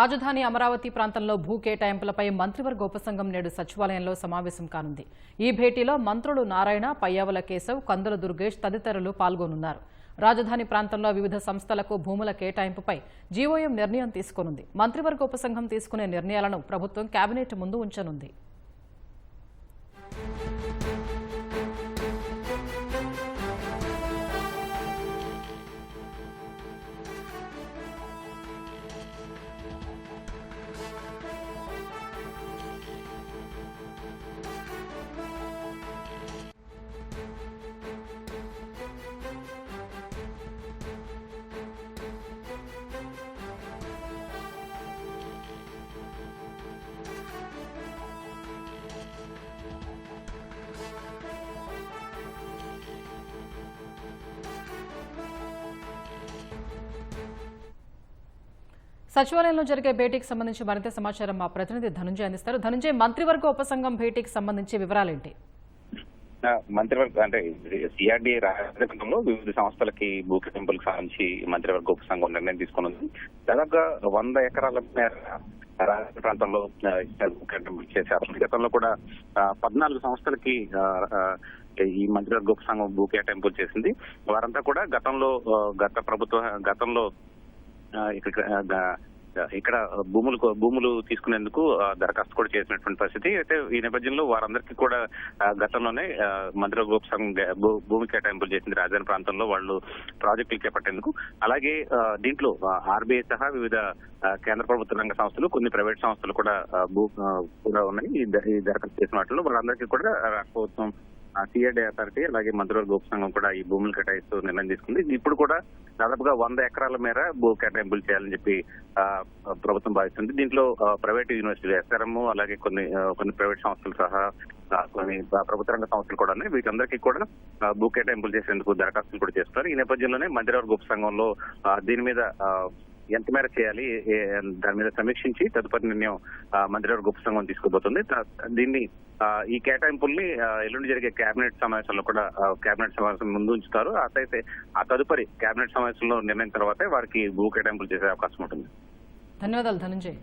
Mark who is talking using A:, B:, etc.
A: రాజధాని అమరావతి ప్రాంతంలో భూ కేటాయింపులపై మంత్రివర్గ ఉపసంఘం నేడు సచివాలయంలో సమావేశం కానుంది. ఈ భేటీలో మంత్రులు నారాయణ, పయ్యావుల కేశవ్, కందుల దుర్గేష్ తదితరులు పాల్గొనున్నారు. రాజధాని ప్రాంతంలో వివిధ సంస్థలకు భూముల కేటాయింపుపై జీవోఎం నిర్ణయం తీసుకోనుంది. మంత్రివర్గ ఉపసంఘం తీసుకునే నిర్ణయాలను ప్రభుత్వం కేబినెట్ ముందు ఉంచనుంది. సచివాలయంలో జరిగే భేటీకి సంబంధించి మరింత సమాచారం మా ప్రతినిధి ధనుంజయ్ అందిస్తారు. ధనుంజయ్, మంత్రివర్గ ఉపసంఘం భేటీకి సంబంధించి వివరాలేంటి?
B: మంత్రివర్గ అంటే సిఆర్డీఏ రాజ్యాంగంలో వివిధ సంస్థలకి భూ కేటాయింపులకు సంబంధించి మంత్రివర్గ ఉపసంఘం నిర్ణయం తీసుకున్నది. దాదాపుగా 100 ఎకరాల మేర రాజధాని ప్రాంతంలో భూ కేటాయింపులు చేశారు. గతంలో కూడా 14 సంస్థలకి ఈ మంత్రివర్గ ఉపసంఘం భూ కేటాయింపులు చేసింది. వారంతా కూడా గతంలో ఇక్కడ భూములు తీసుకునేందుకు దరఖాస్తు కూడా చేసినటువంటి పరిస్థితి. అయితే ఈ నేపథ్యంలో వారందరికీ కూడా గతంలోనే మంత్రివర్గ ఉపసంఘం భూమి కేటాయింపులు చేసింది రాజధాని ప్రాంతంలో వాళ్ళు ప్రాజెక్టులు చేపట్టేందుకు. అలాగే దీంట్లో ఆర్బీఐ సహా వివిధ కేంద్ర ప్రభుత్వ రంగ సంస్థలు, కొన్ని ప్రైవేట్ సంస్థలు కూడా ఉన్నాయి. ఈ దరఖాస్తు చేసిన వాటిలో వాళ్ళందరికీ కూడా రాష్ట్ర ప్రభుత్వం సిఆర్డీ అథారిటీ అలాగే మంత్రివర్గ ఉపసంఘం కూడా ఈ భూములు కేటాయిస్తూ నిర్ణయం తీసుకుంది. ఇప్పుడు కూడా దాదాపుగా 100 ఎకరాల మేర భూ కేటాయింపులు చేయాలని చెప్పి ప్రభుత్వం భావిస్తుంది. దీంట్లో ప్రైవేట్ యూనివర్సిటీలు, ఎస్ఆర్ఎం, అలాగే కొన్ని ప్రైవేట్ సంస్థలు సహా కొన్ని ప్రభుత్వ రంగ సంస్థలు కూడా ఉన్నాయి. వీటందరికీ కూడా భూ కేటాయింపులు చేసేందుకు దరఖాస్తులు కూడా చేస్తారు. ఈ నేపథ్యంలోనే మంత్రివర్గ ఉపసంఘంలో దీని మీద ఎంత మేర చేయాలి, దాని మీద సమీక్షించి తదుపరి నిర్ణయం మంత్రివర్గ ఉపసంఘం తీసుకోబోతుంది. దీన్ని ఈ కేటాయింపుల్ని ఎల్లుండి జరిగే కేబినెట్ సమావేశంలో కూడా కేబినెట్ సమావేశం ముందు ఉంచుతారు. అయితే ఆ తదుపరి కేబినెట్ సమావేశంలో నిర్ణయం తర్వాతే వారికి భూ కేటాయింపులు చేసే అవకాశం ఉంటుంది.
A: ధన్యవాదాలు ధనంజయ్.